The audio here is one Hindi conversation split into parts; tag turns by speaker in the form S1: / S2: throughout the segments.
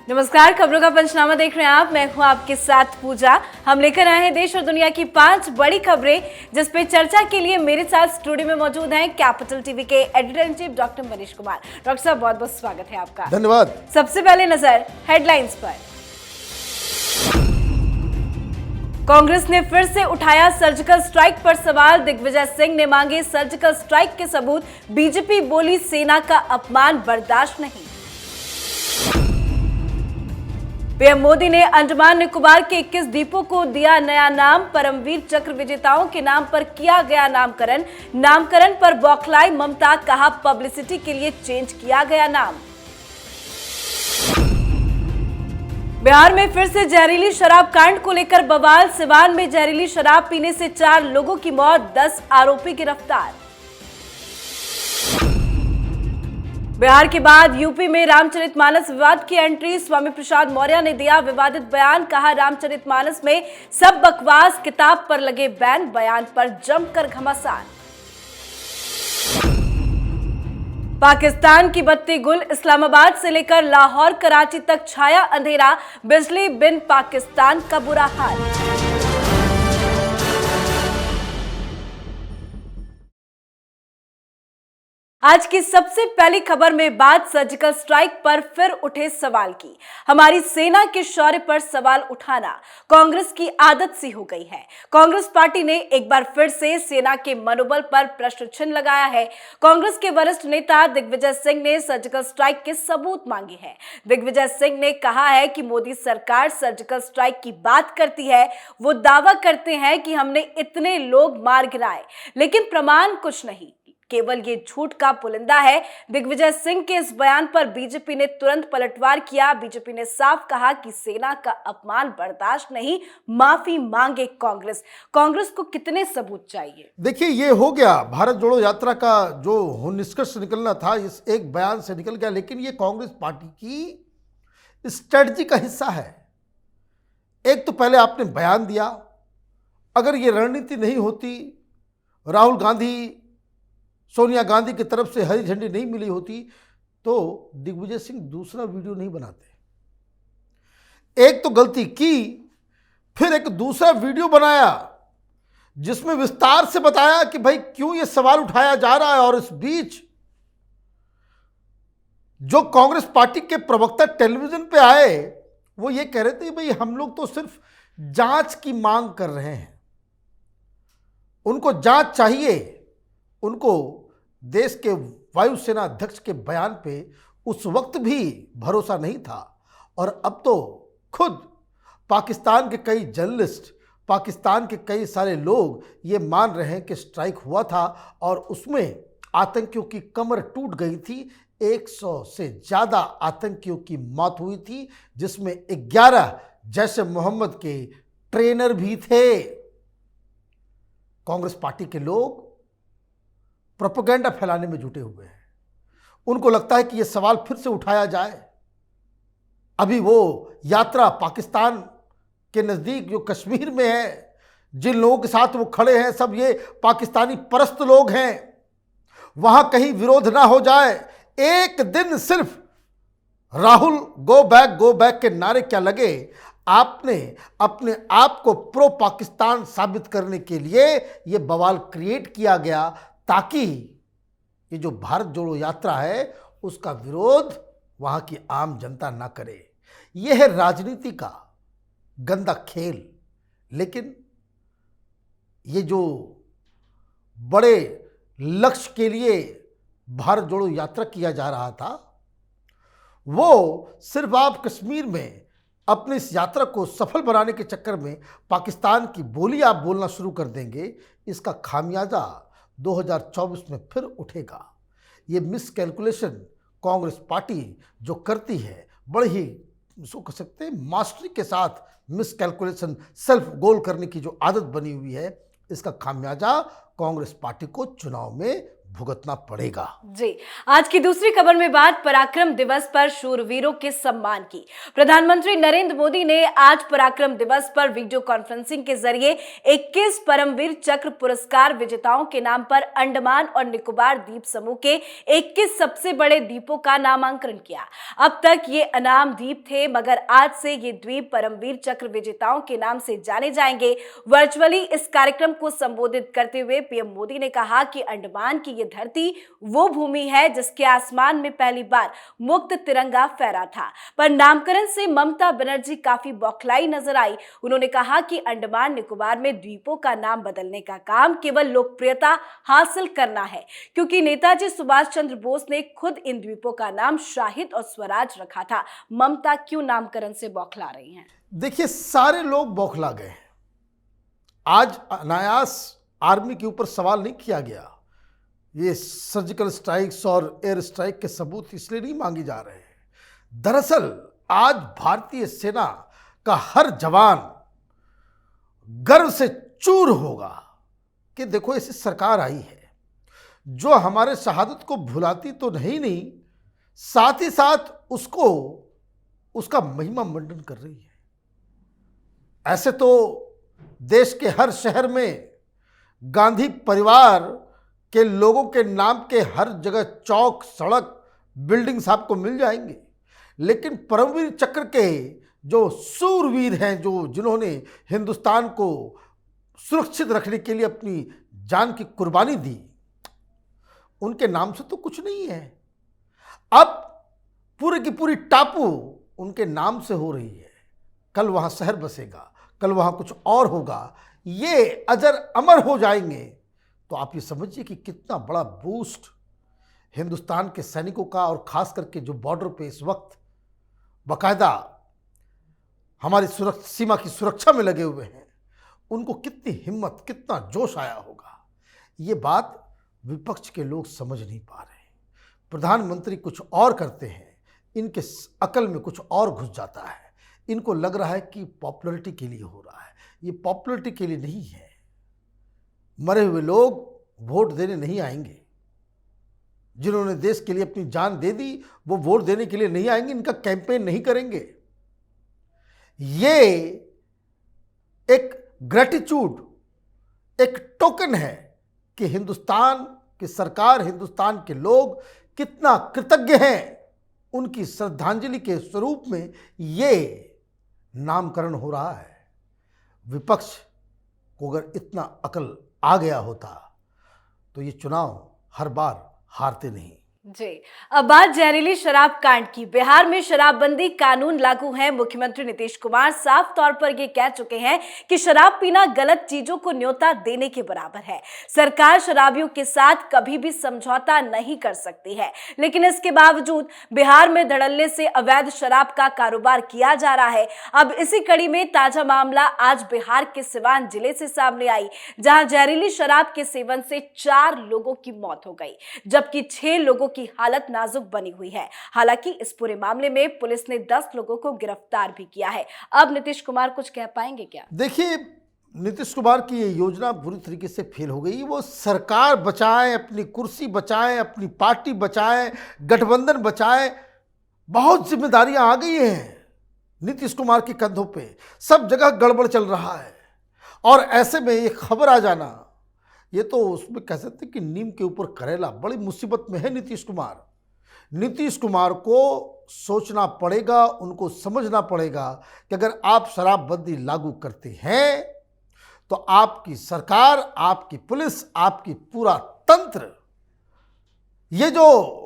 S1: नमस्कार, खबरों का पंचनामा देख रहे हैं आप। मैं हूं आपके साथ पूजा। हम लेकर आए हैं देश और दुनिया की 5 बड़ी खबरें जिस पे चर्चा के लिए मेरे साथ स्टूडियो में मौजूद हैं कैपिटल टीवी के editor in chief doctor Manish Kumar. Doctor साहब, बहुत बहुत स्वागत है आपका।
S2: धन्यवाद।
S1: सबसे पहले नजर हेडलाइंस पर। कांग्रेस ने फिर से उठाया सर्जिकल स्ट्राइक पर सवाल। दिग्विजय सिंह ने मांगे सर्जिकल स्ट्राइक के सबूत। बीजेपी बोली सेना का अपमान बर्दाश्त नहीं। पीएम मोदी ने अंडमान निकोबार के 21 द्वीपों को दिया नया नाम। परमवीर चक्र विजेताओं के नाम पर किया गया नामकरण पर बौखलाई ममता। कहा पब्लिसिटी के लिए चेंज किया गया नाम। बिहार में फिर से जहरीली शराब कांड को लेकर बवाल। सिवान में जहरीली शराब पीने से 4 लोगों की मौत, 10 आरोपी गिरफ्तार। बिहार के बाद यूपी में रामचरितमानस विवाद की एंट्री। स्वामी प्रसाद मौर्य ने दिया विवादित बयान। कहा रामचरितमानस में सब बकवास, किताब पर लगे बैन। बयान पर जमकर घमासान। पाकिस्तान की बत्ती गुल। इस्लामाबाद से लेकर लाहौर कराची तक छाया अंधेरा। बिजली बिन पाकिस्तान का बुरा हाल। आज की सबसे पहली खबर में बात सर्जिकल स्ट्राइक पर फिर उठे सवाल की। हमारी सेना के शौर्य पर सवाल उठाना कांग्रेस की आदत सी हो गई है। कांग्रेस पार्टी ने एक बार फिर से सेना के मनोबल पर प्रश्न चिन्ह लगाया है। कांग्रेस के वरिष्ठ नेता दिग्विजय सिंह ने सर्जिकल स्ट्राइक के सबूत मांगे हैं। दिग्विजय सिंह ने कहा है कि मोदी सरकार सर्जिकल स्ट्राइक की बात करती है। वो दावा करते हैं कि हमने इतने लोग मार गिराए, लेकिन प्रमाण कुछ नहीं, केवल ये झूठ का पुलिंदा है। दिग्विजय सिंह के इस बयान पर बीजेपी ने तुरंत पलटवार किया। बीजेपी ने साफ कहा कि सेना का अपमान बर्दाश्त नहीं, माफी मांगे कांग्रेस को कितने सबूत चाहिए?
S2: देखिए, ये हो गया भारत जोड़ो यात्रा का जो निष्कर्ष निकलना था, इस एक बयान से निकल गया। लेकिन ये कांग्रेस पार्टी की स्ट्रेटजी का हिस्सा है। एक तो पहले आपने बयान दिया, अगर ये रणनीति नहीं होती, राहुल गांधी सोनिया गांधी की तरफ से हरी झंडी नहीं मिली होती, तो दिग्विजय सिंह दूसरा वीडियो नहीं बनाते। एक तो गलती की, फिर एक दूसरा वीडियो बनाया जिसमें विस्तार से बताया कि भाई क्यों ये सवाल उठाया जा रहा है। और इस बीच जो कांग्रेस पार्टी के प्रवक्ता टेलीविजन पे आए, वो ये कह रहे थे भाई हम लोग तो सिर्फ जांच की मांग कर रहे हैं, उनको जांच चाहिए। उनको देश के वायुसेना अध्यक्ष के बयान पे उस वक्त भी भरोसा नहीं था। और अब तो खुद पाकिस्तान के कई जर्नलिस्ट, पाकिस्तान के कई सारे लोग ये मान रहे हैं कि स्ट्राइक हुआ था और उसमें आतंकियों की कमर टूट गई थी। 100 से ज़्यादा आतंकियों की मौत हुई थी, जिसमें 11 जैश ए मोहम्मद के ट्रेनर भी थे। कांग्रेस पार्टी के लोग प्रोपेगेंडा फैलाने में जुटे हुए हैं। उनको लगता है कि यह सवाल फिर से उठाया जाए। अभी वो यात्रा पाकिस्तान के नज़दीक जो कश्मीर में है, जिन लोगों के साथ वो खड़े हैं, सब ये पाकिस्तानी परस्त लोग हैं। वहां कहीं विरोध ना हो जाए। एक दिन सिर्फ राहुल गो बैक के नारे क्या लगे, आपने अपने आप को प्रो पाकिस्तान साबित करने के लिए ये बवाल क्रिएट किया गया, ताकि ये जो भारत जोड़ो यात्रा है उसका विरोध वहाँ की आम जनता ना करे। यह है राजनीति का गंदा खेल। लेकिन ये जो बड़े लक्ष्य के लिए भारत जोड़ो यात्रा किया जा रहा था, वो सिर्फ आप कश्मीर में अपनी इस यात्रा को सफल बनाने के चक्कर में पाकिस्तान की बोली आप बोलना शुरू कर देंगे, इसका खामियाजा 2024 में फिर उठेगा। ये मिसकैलकुलेशन कांग्रेस पार्टी जो करती है, बड़े ही उसको कह सकते हैं मास्टरी के साथ मिसकैलकुलेशन, सेल्फ गोल करने की जो आदत बनी हुई है, इसका खामियाजा कांग्रेस पार्टी को चुनाव में भुगतना पड़ेगा।
S1: जी, आज की दूसरी खबर में बात पराक्रम दिवस पर शूरवीरों के सम्मान की। प्रधानमंत्री नरेंद्र मोदी ने आज पराक्रम दिवस पर वीडियो कॉन्फ्रेंसिंग के जरिए 21 परमवीर चक्र पुरस्कार विजेताओं के नाम पर अंडमान और निकोबार द्वीप समूह के 21 सबसे बड़े द्वीपों का नामांकन किया। अब तक ये अनाम द्वीप थे, मगर आज से ये द्वीप परमवीर चक्र विजेताओं के नाम से जाने जाएंगे। वर्चुअली इस कार्यक्रम को संबोधित करते हुए पीएम मोदी ने कहा कि अंडमान की ये धरती वो भूमि है जिसके आसमान में पहली बार मुक्त तिरंगा फहरा था। पर नामकरण से ममता बनर्जी काफी बौखलाई नजर आई। उन्होंने कहा कि अंडमान निकोबार में द्वीपों का नाम बदलने का काम केवल लोकप्रियता हासिल करना है, क्योंकि नेताजी सुभाष चंद्र बोस ने खुद इन द्वीपों का नाम शाहिद और स्वराज रखा था। ममता क्यों नामकरण से बौखला रही हैं?
S2: देखिए, सारे लोग बौखला गए। आज अनायास आर्मी के ऊपर सवाल नहीं किया गया। ये सर्जिकल स्ट्राइक्स और एयर स्ट्राइक के सबूत इसलिए नहीं मांगे जा रहे हैं। दरअसल आज भारतीय सेना का हर जवान गर्व से चूर होगा कि देखो ऐसी सरकार आई है जो हमारे शहादत को भुलाती तो नहीं, साथ ही साथ उसको उसका महिमा मंडन कर रही है। ऐसे तो देश के हर शहर में गांधी परिवार के लोगों के नाम के हर जगह चौक, सड़क, बिल्डिंग्स आपको मिल जाएंगे, लेकिन परमवीर चक्र के जो सूरवीर हैं, जो जिन्होंने हिंदुस्तान को सुरक्षित रखने के लिए अपनी जान की कुर्बानी दी, उनके नाम से तो कुछ नहीं है। अब पूरी की पूरी टापू उनके नाम से हो रही है। कल वहाँ शहर बसेगा, कल वहाँ कुछ और होगा, ये अजर अमर हो जाएंगे। तो आप ये समझिए कि कितना बड़ा बूस्ट हिंदुस्तान के सैनिकों का, और खास करके जो बॉर्डर पे इस वक्त बाकायदा हमारी सीमा की सुरक्षा में लगे हुए हैं, उनको कितनी हिम्मत, कितना जोश आया होगा। ये बात विपक्ष के लोग समझ नहीं पा रहे। प्रधानमंत्री कुछ और करते हैं, इनके अकल में कुछ और घुस जाता है। इनको लग रहा है कि पॉपुलैरिटी के लिए हो रहा है। ये पॉपुलैरिटी के लिए नहीं है। मरे हुए लोग वोट देने नहीं आएंगे। जिन्होंने देश के लिए अपनी जान दे दी, वो वोट देने के लिए नहीं आएंगे, इनका कैंपेन नहीं करेंगे। ये एक ग्रेटिट्यूड, एक टोकन है कि हिंदुस्तान की सरकार, हिंदुस्तान के लोग कितना कृतज्ञ हैं। उनकी श्रद्धांजलि के स्वरूप में ये नामकरण हो रहा है। विपक्ष को अगर इतना अकल आ गया होता तो ये चुनाव हर बार हारते नहीं।
S1: जी, अब बात जहरीली शराब कांड की। बिहार में शराबबंदी कानून लागू है। मुख्यमंत्री नीतीश कुमार साफ तौर पर ये कह चुके हैं कि शराब पीना गलत चीजों को न्योता देने के बराबर है। सरकार शराबियों के साथ कभी भी समझौता नहीं कर सकती है, लेकिन इसके बावजूद बिहार में धड़ल्ले से अवैध शराब का कारोबार किया जा रहा है। अब इसी कड़ी में ताजा मामला आज बिहार के सिवान जिले से सामने आई, जहां जहरीली शराब के सेवन से 4 लोगों की मौत हो गई, जबकि 6 लोगों की हालत नाजुक बनी हुई है। हालांकि इस पूरे मामले में पुलिस ने 10 लोगों को गिरफ्तार भी किया है। अब नीतीश कुमार कुछ कह पाएंगे क्या?
S2: देखिए, नीतीश कुमार की ये योजना बुरी तरीके से फेल हो गई। वो सरकार बचाएं, अपनी कुर्सी बचाएं, अपनी पार्टी बचाएं, गठबंधन बचाएं, बहुत जिम्मेदारियां आ गई हैं नीतीश कुमार के कंधों पे। सब जगह गड़बड़ चल रहा है, और ऐसे में ये खबर आ जाना, ये तो उसमें कह सकते कि नीम के ऊपर करेला। बड़ी मुसीबत में है नीतीश कुमार। नीतीश कुमार को सोचना पड़ेगा, उनको समझना पड़ेगा कि अगर आप शराबबंदी लागू करते हैं तो आपकी सरकार, आपकी पुलिस, आपकी पूरा तंत्र, ये जो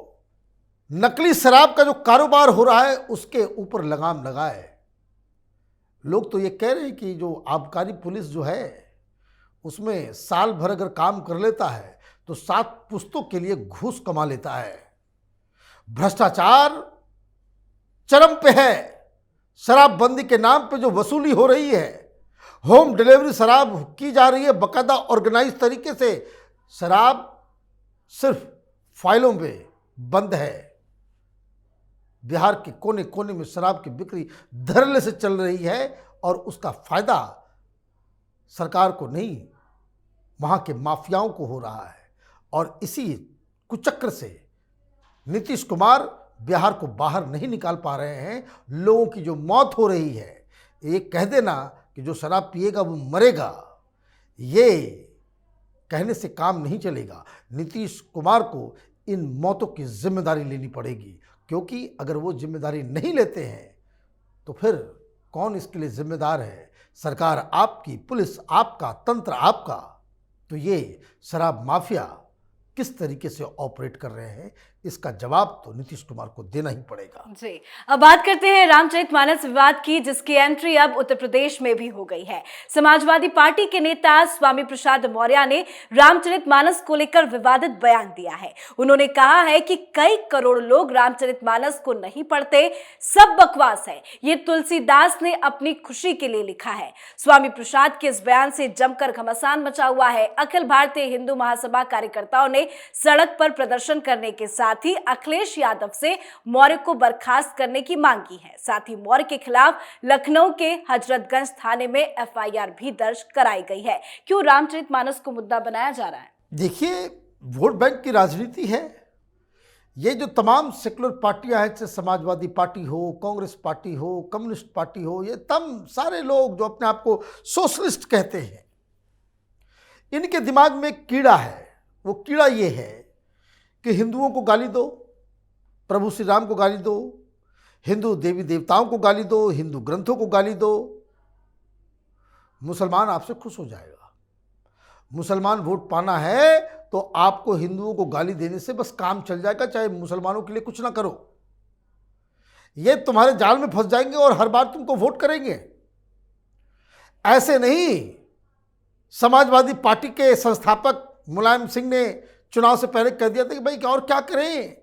S2: नकली शराब का जो कारोबार हो रहा है उसके ऊपर लगाम लगाए। लोग तो ये कह रहे हैं कि जो आबकारी पुलिस जो है उसमें साल भर अगर काम कर लेता है तो 7 पुश्तों के लिए घूस कमा लेता है। भ्रष्टाचार चरम पे है। शराबबंदी के नाम पे जो वसूली हो रही है, होम डिलीवरी शराब की जा रही है बाकायदा ऑर्गेनाइज तरीके से। शराब सिर्फ फाइलों में बंद है। बिहार के कोने कोने में शराब की बिक्री धड़ल्ले से चल रही है, और उसका फायदा सरकार को नहीं, वहाँ के माफियाओं को हो रहा है। और इसी कुचक्र से नीतीश कुमार बिहार को बाहर नहीं निकाल पा रहे हैं। लोगों की जो मौत हो रही है, ये कह देना कि जो शराब पिएगा वो मरेगा, ये कहने से काम नहीं चलेगा। नीतीश कुमार को इन मौतों की जिम्मेदारी लेनी पड़ेगी, क्योंकि अगर वो जिम्मेदारी नहीं लेते हैं तो फिर कौन इसके लिए जिम्मेदार है? सरकार आपकी, पुलिस आपका, तंत्र आपका। तो ये शराब माफिया किस तरीके से ऑपरेट कर रहे हैं, इसका जवाब तो नीतीश कुमार को देना ही पड़ेगा।
S1: जी, अब बात करते हैं रामचरितमानस विवाद की, जिसकी एंट्री अब उत्तर प्रदेश में भी हो गई है। समाजवादी पार्टी के नेता स्वामी प्रसाद मौर्य ने रामचरितमानस को लेकर विवादित बयान दिया है। उन्होंने कहा है कि कई करोड़ लोग रामचरितमानस को नहीं पढ़ते, सब बकवास है, ये तुलसीदास ने अपनी खुशी के लिए लिखा है। स्वामी प्रसाद के इस बयान से जमकर घमासान मचा हुआ है। अखिल भारतीय हिंदू महासभा कार्यकर्ताओं ने सड़क पर प्रदर्शन करने के साथ ही अखिलेश यादव से मौर्य को बर्खास्त करने की मांग की है। साथ ही मौर्य के खिलाफ लखनऊ के हजरतगंज थाने में एफआईआर भी दर्ज कराई गई है। क्यों रामचरितमानस को मुद्दा बनाया जा रहा है?
S2: देखिए, वोट बैंक की राजनीति है। ये जो तमाम सेकुलर पार्टियां हैं, चाहे समाजवादी पार्टी हो, कांग्रेस पार्टी हो, कम्युनिस्ट पार्टी हो, ये तमाम सारे लोग जो अपने आप को सोशलिस्ट कहते हैं, इनके दिमाग में एक कीड़ा है। वो कीड़ा ये है कि हिंदुओं को गाली दो, प्रभु श्री राम को गाली दो, हिंदू देवी देवताओं को गाली दो, हिंदू ग्रंथों को गाली दो, मुसलमान आपसे खुश हो जाएगा। मुसलमान वोट पाना है तो आपको हिंदुओं को गाली देने से बस काम चल जाएगा, चाहे मुसलमानों के लिए कुछ ना करो। ये तुम्हारे जाल में फंस जाएंगे और हर बार तुमको वोट करेंगे। ऐसे नहीं। समाजवादी पार्टी के संस्थापक मुलायम सिंह ने चुनाव से पहले कह दिया था कि भाई और क्या करें,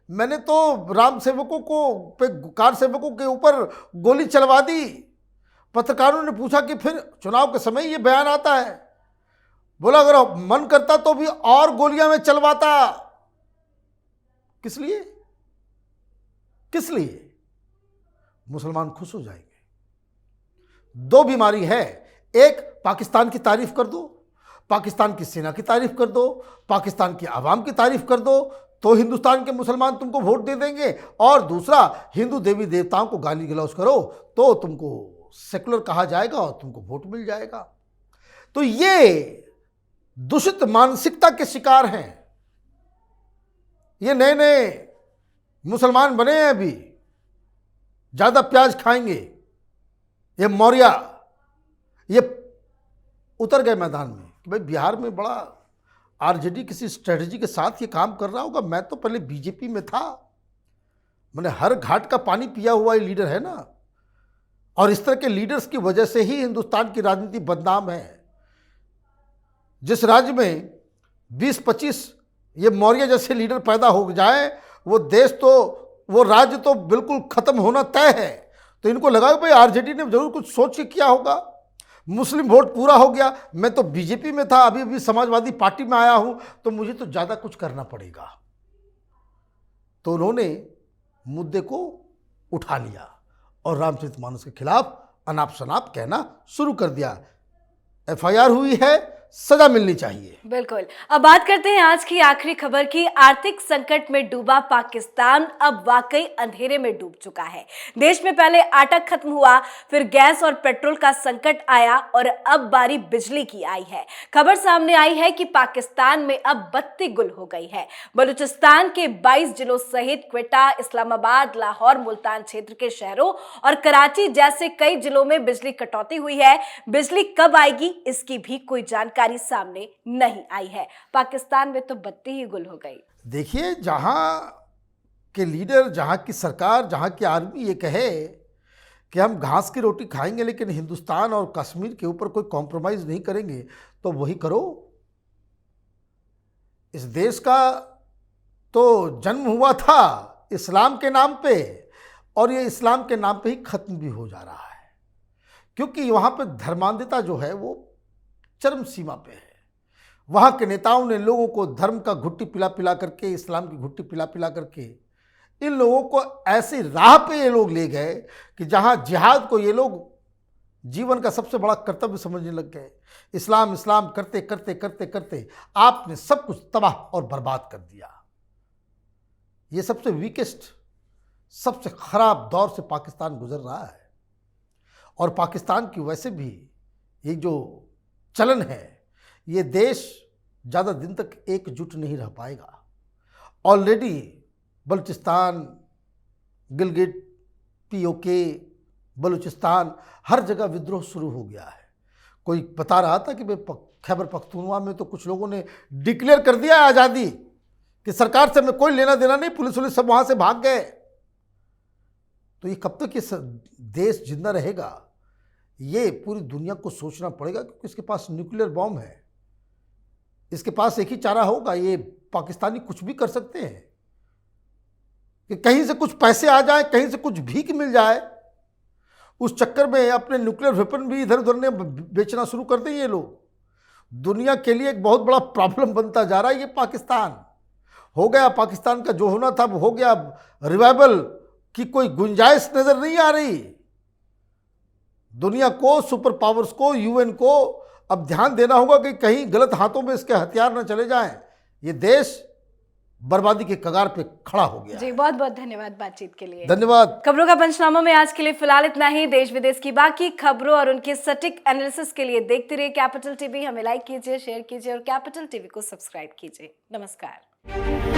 S2: मैंने तो राम सेवकों को कार सेवकों के ऊपर गोली चलवा दी। पत्रकारों ने पूछा कि फिर चुनाव के समय ये बयान आता है। बोला अगर मन करता तो भी और गोलियां में चलवाता। किस लिए? किस लिए? मुसलमान खुश हो जाएंगे। दो बीमारी है, एक पाकिस्तान की तारीफ कर दो, पाकिस्तान की सेना की तारीफ कर दो, पाकिस्तान की आवाम की तारीफ कर दो, तो हिंदुस्तान के मुसलमान तुमको वोट दे देंगे। और दूसरा, हिंदू देवी देवताओं को गाली गलौज करो तो तुमको सेकुलर कहा जाएगा और तुमको वोट मिल जाएगा। तो ये दूषित मानसिकता के शिकार हैं। ये नए नए मुसलमान बने हैं, अभी ज्यादा प्याज खाएंगे। ये मौर्य ये उतर गए मैदान में कि भाई बिहार में बड़ा आरजेडी किसी स्ट्रेटजी के साथ ये काम कर रहा होगा। मैं तो पहले बीजेपी में था, मैंने हर घाट का पानी पिया हुआ ये लीडर है ना। और इस तरह के लीडर्स की वजह से ही हिंदुस्तान की राजनीति बदनाम है। जिस राज्य में 20-25 ये मौर्य जैसे लीडर पैदा हो जाए, वो देश तो, वो राज्य तो बिल्कुल खत्म होना तय है। तो इनको लगा कि भाई आरजेडी ने जरूर कुछ सोच के किया होगा। मुस्लिम वोट पूरा हो गया, मैं तो बीजेपी में था, अभी अभी समाजवादी पार्टी में आया हूं, तो मुझे तो ज्यादा कुछ करना पड़ेगा। तो उन्होंने मुद्दे को उठा लिया और रामचरितमानस के खिलाफ अनाप शनाप कहना शुरू कर दिया। एफआईआर हुई है, सजा मिलनी चाहिए।
S1: बिल्कुल। अब बात करते हैं आज की आखिरी खबर की। आर्थिक संकट में डूबा पाकिस्तान अब वाकई अंधेरे में डूब चुका है। देश में पहले आटा खत्म हुआ, फिर गैस और पेट्रोल का संकट आया और अब बारी बिजली की आई है। खबर सामने आई है कि पाकिस्तान में अब बत्ती गुल हो गई है। बलूचिस्तान के 22 जिलों सहित क्वेटा, इस्लामाबाद, लाहौर, मुल्तान क्षेत्र के शहरों और कराची जैसे कई जिलों में बिजली कटौती हुई है। बिजली कब आएगी इसकी भी कोई जानकारी सामने नहीं आई है। पाकिस्तान में तो बत्ती ही गुल हो गई।
S2: देखिए, जहां के लीडर, जहां की सरकार, जहां की आर्मी ये कहे कि हम घास की रोटी खाएंगे लेकिन हिंदुस्तान और कश्मीर के ऊपर कोई कॉम्प्रोमाइज नहीं करेंगे, तो वही करो। इस देश का तो जन्म हुआ था इस्लाम के नाम पे, और ये इस्लाम के नाम पे ही खत्म भी हो जा रहा है, क्योंकि वहां पे धर्मांधता जो है वो चरम सीमा पे है। वहाँ के नेताओं ने लोगों को धर्म का घुट्टी पिला पिला करके, इस्लाम की घुट्टी पिला पिला करके इन लोगों को ऐसी राह पे ये लोग ले गए कि जहाँ जिहाद को ये लोग जीवन का सबसे बड़ा कर्तव्य समझने लग गए। इस्लाम इस्लाम करते करते करते करते आपने सब कुछ तबाह और बर्बाद कर दिया। ये सबसे वीकेस्ट, सबसे खराब दौर से पाकिस्तान गुजर रहा है। और पाकिस्तान की वैसे भी ये जो चलन है, ये देश ज़्यादा दिन तक एकजुट नहीं रह पाएगा। ऑलरेडी बलूचिस्तान, गिलगिट, पीओके, बलूचिस्तान, हर जगह विद्रोह शुरू हो गया है। कोई बता रहा था कि भाई खैबर पख्तूनख्वा में तो कुछ लोगों ने डिक्लेयर कर दिया आज़ादी, कि सरकार से हमें कोई लेना देना नहीं, पुलिस वुलिस सब वहाँ से भाग गए। तो ये कब तक ये देश जिंदा रहेगा, ये पूरी दुनिया को सोचना पड़ेगा, क्योंकि इसके पास न्यूक्लियर बॉम्ब है। इसके पास एक ही चारा होगा, ये पाकिस्तानी कुछ भी कर सकते हैं कि कहीं से कुछ पैसे आ जाए, कहीं से कुछ भीख मिल जाए, उस चक्कर में अपने न्यूक्लियर वेपन भी इधर उधर ने बेचना शुरू कर दें ये लोग। दुनिया के लिए एक बहुत बड़ा प्रॉब्लम बनता जा रहा है ये पाकिस्तान। हो गया पाकिस्तान का जो होना था वो हो गया। रिवाइवल की कोई गुंजाइश नजर नहीं आ रही। दुनिया को, सुपर पावर्स को, यूएन को अब ध्यान देना होगा कि कहीं गलत हाथों में इसके हथियार न चले जाएं। ये देश बर्बादी के कगार पे खड़ा हो गया।
S1: जी, बहुत बहुत धन्यवाद बातचीत के लिए।
S2: धन्यवाद।
S1: खबरों का पंचनामा में आज के लिए फिलहाल इतना ही। देश विदेश की बाकी खबरों और उनके सटीक एनालिसिस के लिए देखते रहिए कैपिटल टीवी। हमें लाइक कीजिए, शेयर कीजिए और कैपिटल टीवी को सब्सक्राइब कीजिए। नमस्कार।